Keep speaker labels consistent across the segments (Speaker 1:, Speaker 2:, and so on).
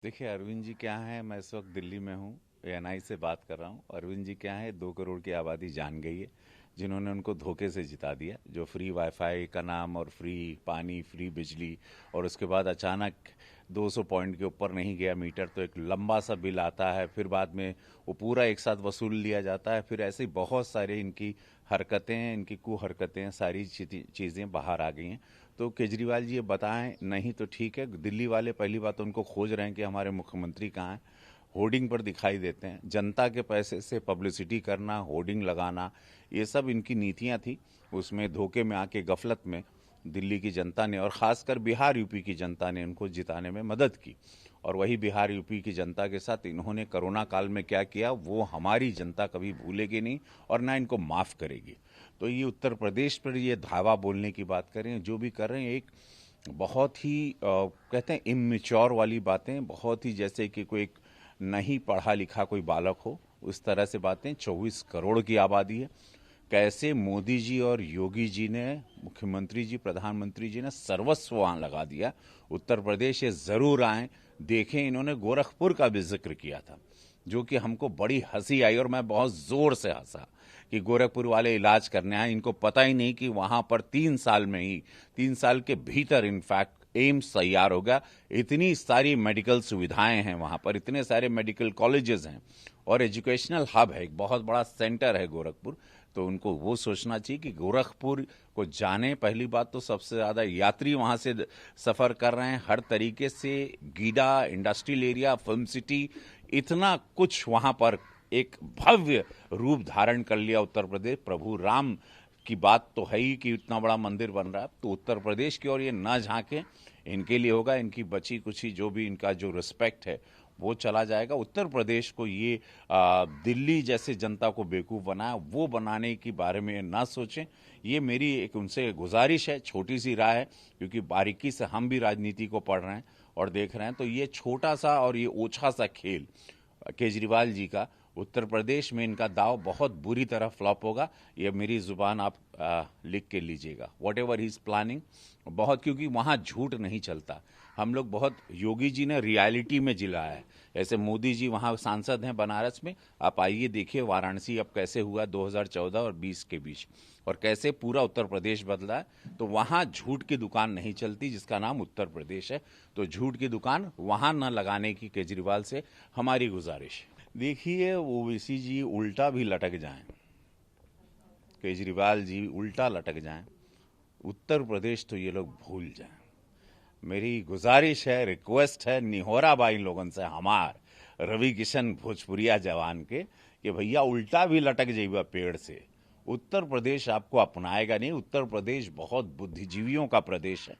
Speaker 1: देखिए अरविंद जी क्या हैं। मैं इस वक्त दिल्ली में हूँ, एएनआई से बात कर रहा हूँ। अरविंद जी क्या है, 2 करोड़ की आबादी जान गई है जिन्होंने उनको धोखे से जिता दिया। जो फ्री वाईफाई का नाम और फ्री पानी, फ्री बिजली, और उसके बाद अचानक 200 पॉइंट के ऊपर नहीं गया मीटर तो एक लंबा सा बिल आता है, फिर बाद में वो पूरा एक साथ वसूल लिया जाता है। फिर ऐसे ही बहुत सारे इनकी हरकतें, इनकी कुहरकतें, सारी चीज़ें बाहर आ गई हैं। तो केजरीवाल जी ये बताएं, नहीं तो ठीक है। दिल्ली वाले पहली बात तो उनको खोज रहे हैं कि हमारे मुख्यमंत्री कहाँ हैं। होर्डिंग पर दिखाई देते हैं। जनता के पैसे से पब्लिसिटी करना, होर्डिंग लगाना, ये सब इनकी नीतियां थी। उसमें धोखे में आके गफलत में दिल्ली की जनता ने और ख़ासकर बिहार यूपी की जनता ने उनको जिताने में मदद की। और वही बिहार यूपी की जनता के साथ इन्होंने कोरोना काल में क्या किया वो हमारी जनता कभी भूलेगी नहीं और ना इनको माफ़ करेगी। तो ये उत्तर प्रदेश पर ये धावा बोलने की बात करें, जो भी कर रहे हैं, एक बहुत ही कहते हैं इमेच्योर वाली बातें, बहुत ही जैसे कि कोई एक नहीं पढ़ा लिखा कोई बालक हो उस तरह से बातें। 24 करोड़ की आबादी है। कैसे मोदी जी और योगी जी ने, मुख्यमंत्री जी, प्रधानमंत्री जी ने सर्वस्व वहां लगा दिया। उत्तर प्रदेश ये जरूर आए, देखें। इन्होंने गोरखपुर का भी जिक्र किया था, जो कि हमको बड़ी हंसी आई और मैं बहुत जोर से हंसा कि गोरखपुर वाले इलाज करने आए। इनको पता ही नहीं कि वहां पर 3 साल में ही, 3 साल के भीतर इनफैक्ट एम्स तैयार होगा। इतनी सारी मेडिकल सुविधाएं हैं वहां पर, इतने सारे मेडिकल कॉलेजेस हैं और एजुकेशनल हब है, एक बहुत बड़ा सेंटर है गोरखपुर। तो उनको वो सोचना चाहिए कि गोरखपुर को जाने। पहली बात तो सबसे ज़्यादा यात्री वहाँ से सफ़र कर रहे हैं, हर तरीके से GIDA, industrial area, film city, इतना कुछ वहाँ पर एक भव्य रूप धारण कर लिया उत्तर प्रदेश। प्रभु राम की बात तो है ही कि इतना बड़ा मंदिर बन रहा है, तो उत्तर प्रदेश की ओर ये न झांके, इनके लिए होगा। इनकी बची कुछ जो भी इनका जो रिस्पेक्ट है वो चला जाएगा। उत्तर प्रदेश को ये दिल्ली जैसे जनता को बेवकूफ़ बनाया, वो बनाने के बारे में ना सोचें। ये मेरी एक उनसे गुजारिश है, छोटी सी राय है, क्योंकि बारीकी से हम भी राजनीति को पढ़ रहे हैं और देख रहे हैं। तो ये छोटा सा और ये ओछा सा खेल केजरीवाल जी का, उत्तर प्रदेश में इनका दाव बहुत बुरी तरह फ्लॉप होगा। ये मेरी जुबान आप लिख के लीजिएगा। What ever he is planning, बहुत, क्योंकि वहाँ झूठ नहीं चलता। हम लोग बहुत, योगी जी ने रियलिटी में जिलाया है। ऐसे मोदी जी वहाँ सांसद हैं बनारस में, आप आइए देखिए वाराणसी अब कैसे हुआ 2014 और 20 के बीच, और कैसे पूरा उत्तर प्रदेश बदला है। तो वहाँ झूठ की दुकान नहीं चलती जिसका नाम उत्तर प्रदेश है। तो झूठ की दुकान वहाँ न लगाने की केजरीवाल से हमारी गुजारिश है। देखिए ओवैसी जी उल्टा भी लटक जाएं, केजरीवाल जी उल्टा लटक जाएं, उत्तर प्रदेश तो ये लोग भूल जाएं। मेरी गुजारिश है, रिक्वेस्ट है, निहोरा बा इन लोगन से हमार, रवि किशन भोजपुरिया जवान के, कि भैया उल्टा भी लटक जाइबा पेड़ से, उत्तर प्रदेश आपको अपनाएगा नहीं। उत्तर प्रदेश बहुत बुद्धिजीवियों का प्रदेश है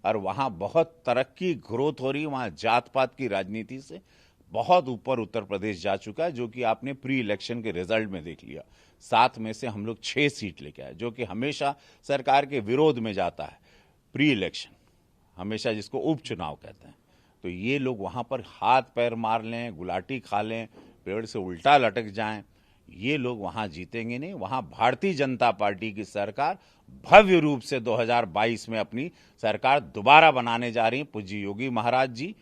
Speaker 1: और वहाँ बहुत तरक्की, ग्रोथ हो रही है। वहाँ जात पात की राजनीति से बहुत ऊपर उत्तर प्रदेश जा चुका है, जो कि आपने प्री इलेक्शन के रिजल्ट में देख लिया। 7 में से हम लोग 6 सीट लेके आए, जो कि हमेशा सरकार के विरोध में जाता है प्री इलेक्शन, हमेशा जिसको उपचुनाव कहते हैं। तो ये लोग वहाँ पर हाथ पैर मार लें, गुलाटी खा लें, पेड़ से उल्टा लटक जाएं, ये लोग वहाँ जीतेंगे नहीं। वहाँ भारतीय जनता पार्टी की सरकार भव्य रूप से 2022 में अपनी सरकार दोबारा बनाने जा रही है। पूज्य योगी महाराज जी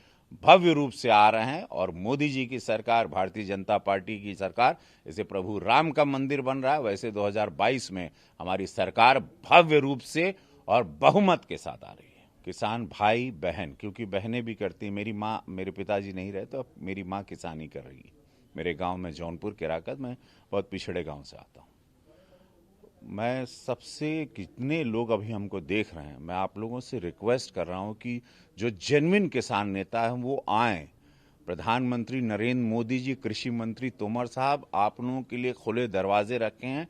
Speaker 1: भव्य रूप से आ रहे हैं और मोदी जी की सरकार, भारतीय जनता पार्टी की सरकार, जैसे प्रभु राम का मंदिर बन रहा है वैसे 2022 में हमारी सरकार भव्य रूप से और बहुमत के साथ आ रही है। किसान भाई बहन, क्योंकि बहनें भी करती हैं, मेरी माँ, मेरे पिताजी नहीं रहे तो अब मेरी माँ किसानी कर रही है मेरे गांव में, जौनपुर केराकत में, बहुत पिछड़े गांव से आता हूँ मैं। सबसे कितने लोग अभी हमको देख रहे हैं, मैं आप लोगों से रिक्वेस्ट कर रहा हूं कि जो जेन्युइन किसान नेता हैं वो आएं। प्रधानमंत्री नरेंद्र मोदी जी, कृषि मंत्री तोमर साहब, आप लोगों के लिए खुले दरवाजे रखे हैं।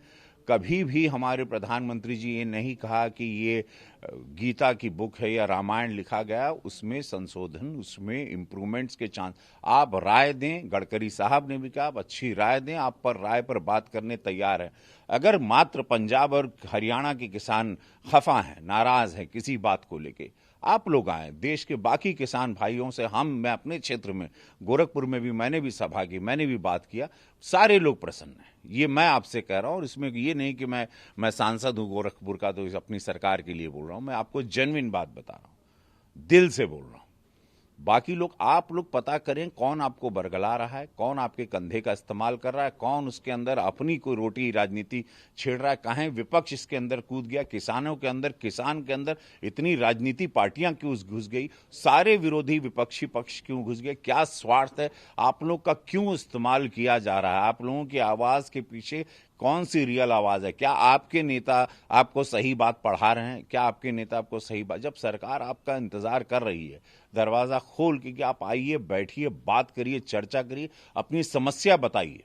Speaker 1: कभी भी हमारे प्रधानमंत्री जी ये नहीं कहा कि ये गीता की बुक है या रामायण लिखा गया, उसमें संशोधन, उसमें इम्प्रूवमेंट्स के चांस। आप राय दें, गडकरी साहब ने भी कहा आप अच्छी राय दें, आप पर राय पर बात करने तैयार है। अगर मात्र पंजाब और हरियाणा के किसान खफा हैं, नाराज हैं किसी बात को लेके, आप लोग आए, देश के बाकी किसान भाइयों से मैं अपने क्षेत्र में गोरखपुर में भी मैंने भी सभा की, मैंने भी बात किया, सारे लोग प्रसन्न हैं। ये मैं आपसे कह रहा हूं और इसमें ये नहीं कि मैं सांसद हूं गोरखपुर का तो अपनी सरकार के लिए बोल रहा हूं। मैं आपको जेन्युइन बात बता रहा हूं, दिल से बोल रहा हूं। बाकी लोग, आप लोग पता करें कौन आपको बरगला रहा है, कौन आपके कंधे का इस्तेमाल कर रहा है, कौन उसके अंदर अपनी कोई रोटी राजनीति छेड़ रहा है, कहाँ विपक्ष इसके अंदर कूद गया, किसानों के अंदर, किसान के अंदर इतनी राजनीति पार्टियां क्यों घुस गई, सारे विरोधी विपक्षी पक्ष क्यों घुस गए, क्या स्वार्थ है, आप लोग का क्यों इस्तेमाल किया जा रहा है, आप लोगों की आवाज के पीछे कौन सी रियल आवाज है, क्या आपके नेता आपको सही बात पढ़ा रहे हैं, क्या आपके नेता आपको सही बात, जब सरकार आपका इंतजार कर रही है दरवाजा खोल के कि आप आइए, बैठिए, बात करिए, चर्चा करिए, अपनी समस्या बताइए।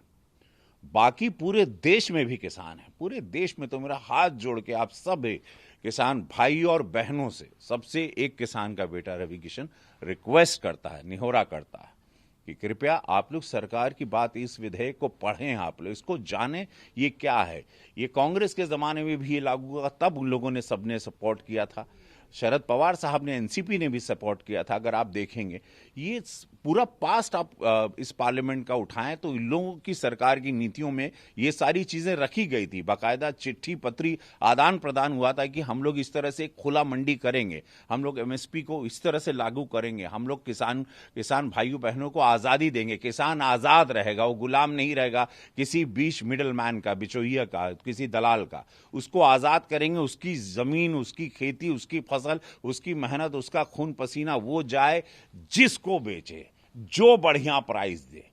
Speaker 1: बाकी पूरे देश में भी किसान है, पूरे देश में, तो मेरा हाथ जोड़ के आप सब किसान भाई और बहनों से, सबसे एक किसान का बेटा रवि किशन रिक्वेस्ट करता है, निहोरा करता है कि कृपया आप लोग सरकार की बात, इस विधेयक को पढ़ें, आप लोग इसको जानें, ये क्या है। ये कांग्रेस के जमाने में भी ये लागू हुआ, तब उन लोगों ने सबने सपोर्ट किया था, शरद पवार साहब ने, एनसीपी ने भी सपोर्ट किया था। अगर आप देखेंगे ये पूरा पास्ट आप इस पार्लियामेंट का उठाएं तो इन लोगों की सरकार की नीतियों में ये सारी चीजें रखी गई थी, बाकायदा चिट्ठी पत्री आदान प्रदान हुआ था कि हम लोग इस तरह से खुला मंडी करेंगे, हम लोग एमएसपी को इस तरह से लागू करेंगे, हम लोग किसान भाइयों बहनों को आजादी देंगे, किसान आजाद रहेगा, वो गुलाम नहीं रहेगा किसी बीच मिडल मैन का, बिचौलिया का, किसी दलाल का, उसको आजाद करेंगे, उसकी जमीन, उसकी खेती, उसकी फसल, उसकी मेहनत, उसका खून पसीना, वो जाए जिसको बेचे, जो बढ़िया प्राइस दे,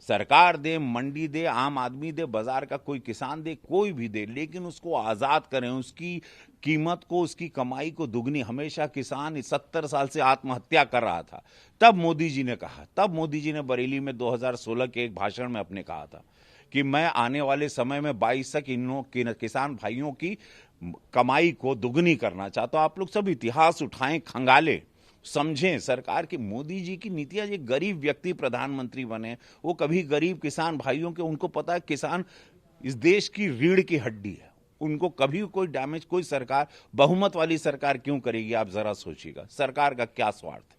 Speaker 1: सरकार दे, मंडी दे, आम आदमी दे, बाजार का कोई किसान दे, कोई भी दे, लेकिन उसको आजाद करें, उसकी कीमत को, उसकी कमाई को दुगनी। हमेशा किसान 70 साल से आत्महत्या कर रहा था, तब मोदी जी ने कहा, तब मोदी जी ने बरेली में 2016 के एक भाषण में अपने कहा था कि मैं आने वाले समय में 22 तक इन किसान भाइयों की कमाई को दुगनी करना चाहता हूं। आप लोग सब इतिहास उठाएं, खंगालें, समझें सरकार की, मोदी जी की नीतियां। ये गरीब व्यक्ति प्रधानमंत्री बने, वो कभी गरीब किसान भाइयों के, उनको पता है किसान इस देश की रीढ़ की हड्डी है, उनको कभी कोई डैमेज कोई सरकार, बहुमत वाली सरकार क्यों करेगी, आप जरा सोचिएगा। सरकार का क्या स्वार्थ है,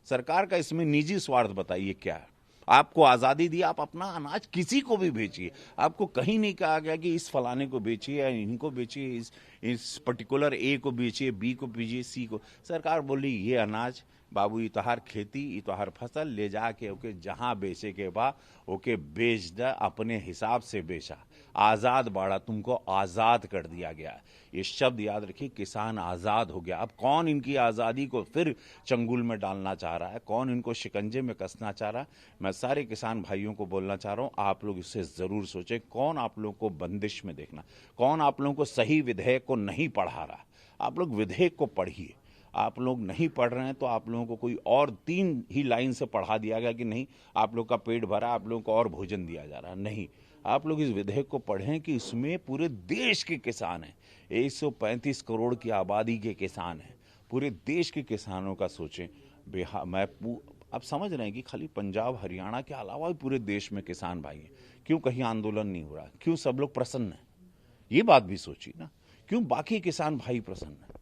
Speaker 1: सरकार का इसमें निजी स्वार्थ बताइए क्या है। आपको आजादी दी, आप अपना अनाज किसी को भी बेचिए, आपको कहीं नहीं कहा गया कि इस फलाने को बेचिए या इनको बेचिए, इस पर्टिकुलर ए को बेचिए, बी को बेचिए, सी को। सरकार बोली ये अनाज बाबू इतहार खेती, इतहार फसल ले जाके ओके जहां बेचे के बा ओके बेच द, अपने हिसाब से बेचा, आजाद बाड़ा, तुमको आजाद कर दिया गया। ये शब्द याद रखिए, किसान आजाद हो गया। अब कौन इनकी आजादी को फिर चंगुल में डालना चाह रहा है, कौन इनको शिकंजे में कसना चाह रहा है, मैं सारे किसान भाइयों को बोलना चाह रहा हूं, आप लोग इससे जरूर सोचें, कौन आप लोगों को बंदिश में देखना, कौन आप लोगों को सही विधेयक को नहीं पढ़ा रहा। आप लोग विधेयक को पढ़िए, आप लोग नहीं पढ़ रहे हैं तो आप लोगों को कोई और 3 ही लाइन से पढ़ा दिया गया कि नहीं आप लोग का पेट भरा, आप लोगों को और भोजन दिया जा रहा है। नहीं, आप लोग इस विधेयक को पढ़ें कि इसमें पूरे देश के किसान हैं, 135 करोड़ की आबादी के किसान हैं, पूरे देश के किसानों का सोचें। आप समझ रहे हैं कि खाली पंजाब हरियाणा के अलावा भी पूरे देश में किसान भाई हैं, क्यों कहीं आंदोलन नहीं हो रहा, क्यों सब लोग प्रसन्न हैं, ये बात भी सोचिए ना, क्यों बाकी किसान भाई प्रसन्न हैं।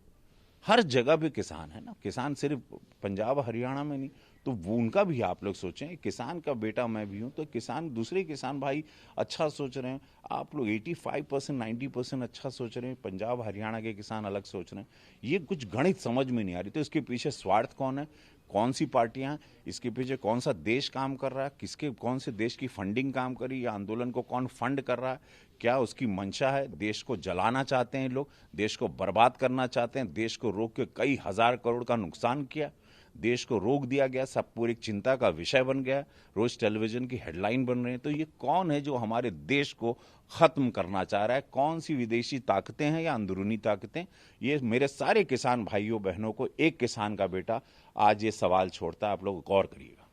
Speaker 1: हर जगह पे किसान है ना, किसान सिर्फ पंजाब हरियाणा में नहीं, तो वो उनका भी आप लोग सोचें। किसान का बेटा मैं भी हूं, तो किसान, दूसरे किसान भाई अच्छा सोच रहे हैं, आप लोग 85% 90% अच्छा सोच रहे हैं, पंजाब हरियाणा के किसान अलग सोच रहे हैं। ये कुछ गणित समझ में नहीं आ रही, तो इसके पीछे स्वार्थ कौन है, कौन सी पार्टियां हैं, इसके पीछे कौन सा देश काम कर रहा है, किसके कौन से देश की फंडिंग काम करी, या आंदोलन को कौन फंड कर रहा है, क्या उसकी मंशा है, देश को जलाना चाहते हैं लोग, देश को बर्बाद करना चाहते हैं, देश को रोक के कई हजार करोड़ का नुकसान किया, देश को रोक दिया गया, सब पूरी चिंता का विषय बन गया, रोज टेलीविजन की हेडलाइन बन रहे हैं। तो ये कौन है जो हमारे देश को खत्म करना चाह रहा है, कौन सी विदेशी ताकतें हैं या अंदरूनी ताकतें। ये मेरे सारे किसान भाइयों बहनों को एक किसान का बेटा आज ये सवाल छोड़ता है, आप लोग गौर करिएगा।